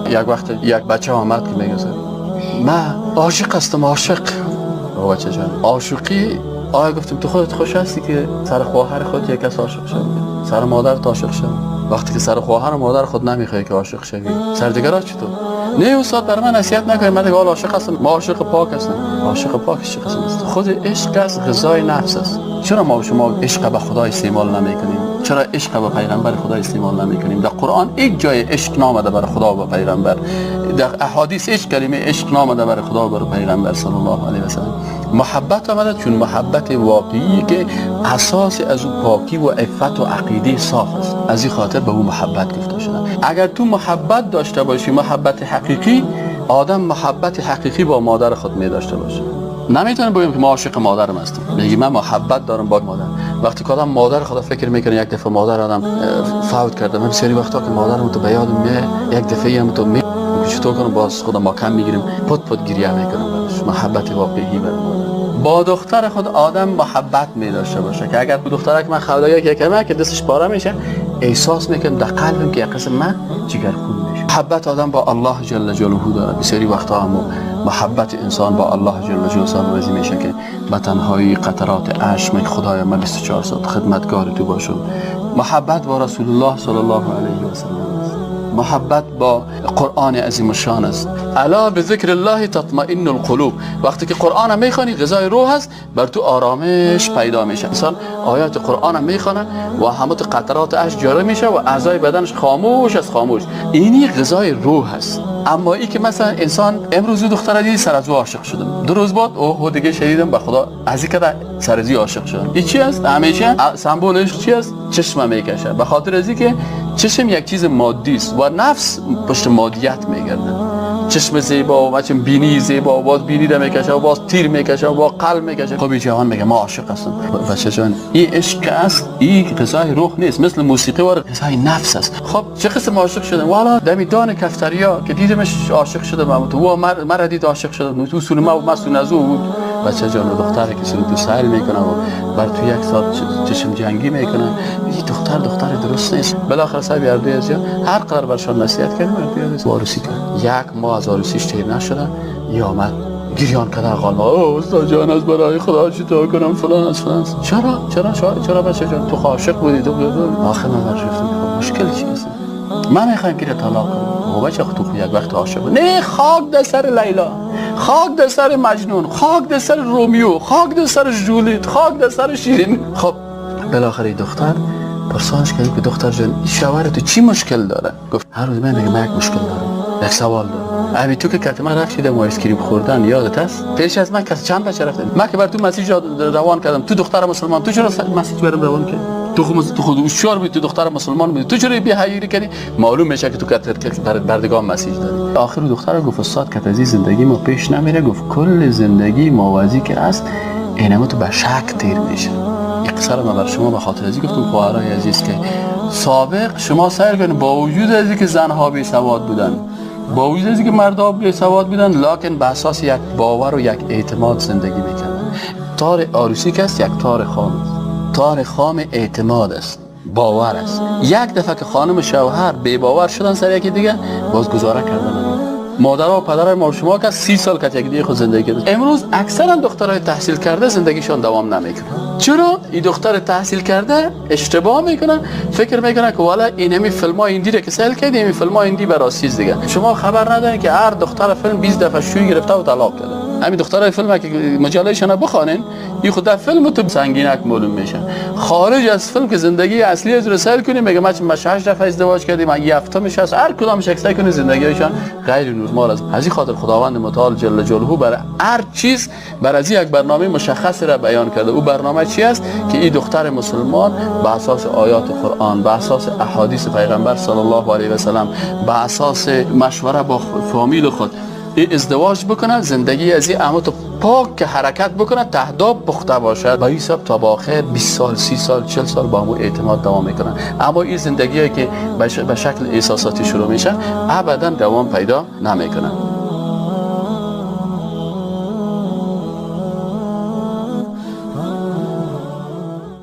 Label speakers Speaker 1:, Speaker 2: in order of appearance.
Speaker 1: یک وقت یک بچه آمد که میگه من عاشق هستم، عاشق. بچه جان عاشقی آیا گفتیم تو خودت خوش هستی که سر خواهر خود یک کس عاشق شد؟ سر مادرت عاشق شد؟ وقتی که سر خواهر و مادر خود نمیخوای که عاشق شوی، سر دیگران چطور؟ نه استاد برای من نصیحت نکنید، من دیگه عاشق هستم، ما عاشق پاک هستم. عاشق پاک چه قسم است؟ خود عشق از غذای نفس است. چرا ما شما عشق به خدا استعمال نمیکنیم؟ چرا عشق به پیغمبر خدا استعمال نمیکنیم؟ در قرآن یک جای عشق نامده برای خدا و پیغمبر، در احادیث هیچ کلمه عشق نامده برای خدا و برای پیغمبر صلی الله علیه و سلم. محبت آمده چون محبت واقعی که اساس از او پاکی و عفت و عقیده صاف است، از این خاطر به او محبت گفته شده. اگر تو محبت داشته باشی، محبت حقیقی، آدم محبت حقیقی با مادر خود می داشته باشه. نمیتونم بگم که ما عاشق مادرم هستم، میگی من محبت دارم با مادر. وقتی که آدم مادر خدا فکر میکنه، یک دفعه مادر آدم فوت کرده، من بسیاری وقتا که مادرم تو به یادم میاد، یک دفعه هم تو چطور کنم باز خودم ما کم میگیریم، پت گریه میکنم براش. محبت واقعی برای مادر. با دختر خود آدم محبت می داشته باشه که اگر با دختره که من خودایی که کمه که دستش پاره میشه، احساس میکنم در قلبم که یک قسم من جگرخون میشه. محبت آدم با الله جل جلاله داره. بسیاری وقتا هم محبت انسان با الله جل جلاله وزی میشه که به تنهایی قطرات اشک میگه خدایا من 24 ساعت خدمتگار تو باشم. محبت با رسول الله صلی الله علیه و سلم، محبت با قرآن عظیم الشان است. الا بذکر الله تطمئن القلوب. وقتی که قرآن میخوانی غذای روح است، بر تو آرامش پیدا میشه. انسان آیات قرآن میخونه و همه قطرات اشک جاری میشه و اعضای بدنش خاموش است، خاموش. اینی غذای روح است. اما ای که مثلا انسان امروز دختر دیدی سر از او عاشق شدم، 2 روز بعد اوه دیگه شدیدم به خدا از این که سر از او عاشق شدم. این چی است؟ همیشه سمبولش چی است؟ چشم میکشه. به خاطر از اینکه چشم یک چیز مادی است و نفس پشت مادیت میگرده. چشم زیبا و بچم بینی زیبا و باز بینی ده میکشه و باز تیر میکشه و باز قلب میکشه. خب این جهان میگه ما عاشق هستم. بچه جان این عشق است، این غذای روح نیست، مثل موسیقی و غذای نفس است. خب چه قسم عاشق شدم؟ والا دمیدان کفتریا که دیدمش عاشق شدم، تو و مرا دید عاشق شدم، تو اصول ما و مسون از او بود. بچه جان دختری که تو سهل میکنه و بر تو یک ساعت چشم جنگی میکنه، این دختر درست نیست. بالاخره صاحب یاردی از هر قدر برشان نصیحت کردم، وارسی کرد. یک ماه از عروسیش تیر نشده، یا آمد گریان کرده قالما استاد جان از برای خدا چطور کنم فلان از فلان. چرا بچه جان تو عاشق بودی؟ تو آخه من برشفتم مشکل چیست؟ من میخوایم که طلاق کنم. او بچه تو یک وقت عاشق بود. نه خاک در سر لیلا، خاک در سر مجنون، خاک در سر رومیو، خاک در سر جولیت، خاک در سر شیرین. خب بالاخره دختر پرسانش کرد که دختر جان این شوهر تو چی مشکل داره؟ گفت هر روز من میگم یک مشکل دارم، یک سوال دارم. ابی تو که کاتما رفتید ما اسکریم خوردن یادت است؟ پیش از من کس چند بچه رفتن، من که بر تو مسیج روان کردم، تو دختر مسلمان، تو چرا مسیج برام روان کردی؟ تو خود هوشیار بودی، تو دختر مسلمان بودی، تو چرا بی حیایی کردی؟ معلوم میشه که تو بردگان مسیج دادی. آخر دختر گفت استاد که از زندگی ما پیش نمیره. گفت کل زندگی موازی که است اینما تو به شک تیر میشه. این قصه رو من بر شما به خاطر ازی گفتم خواهرای عزیز که سابق شما سیر کنید با وجود از اینکه زنها بی سواد بودن، با وجود از اینکه مردها بی سواد بودن، لکن به اساس یک باور و یک اعتماد زندگی میکردن. تار عروسی که است یک تار خام است، تار خام اعتماد است، باور است. یک دفعه که خانم شوهر بی باور شدن سر یکی دیگه، باز گزاره کردن. مادر و پدر ما شما که 30 سال که یک دیگه خود زندگی کردن. امروز اکثرا دخترای تحصیل کرده زندگیشون دوام نمیکنه. چرا؟ این دختر تحصیل کرده اشتباه میکنن، فکر میکنن که والا این همین فیلم‌ها ایندی رو که سال کرد، همین فیلم‌ها ایندی براسیز دیگه. شما خبر ندارین که هر دختر فیلم 20 دفعه شوی گرفته و طلاق کرده. همین دخترای فیلم که مجالهشون بخونین، این خود در فیلم تو سنگینک معلوم میشن. خارج از فیلم که زندگی اصلی از رسال کنیم، میگه من 8 دفعه ازدواج کردیم، من 7 میشه، هر کدام شخصی کنه زندگیشان غیر نرمال است. از این خاطر خداوند متعال جل جلاله برای هر چیز برای یک برنامه مشخص را بیان کرده. او برنامه چی است؟ که این دختر مسلمان به اساس آیات قرآن، به اساس احادیث پیغمبر صلی الله علیه و سلم، به اساس مشوره با فامیل خود ازدواج بکنه، زندگی از این امت پاک که حرکت بکنه، تهداب پخته باشد، با این حساب تا با آخر 20 سال 30 سال 40 سال با همون اعتماد دوام میکنه. اما این زندگی که به شکل احساساتی شروع میشه ابدا دوام پیدا نمیکنه.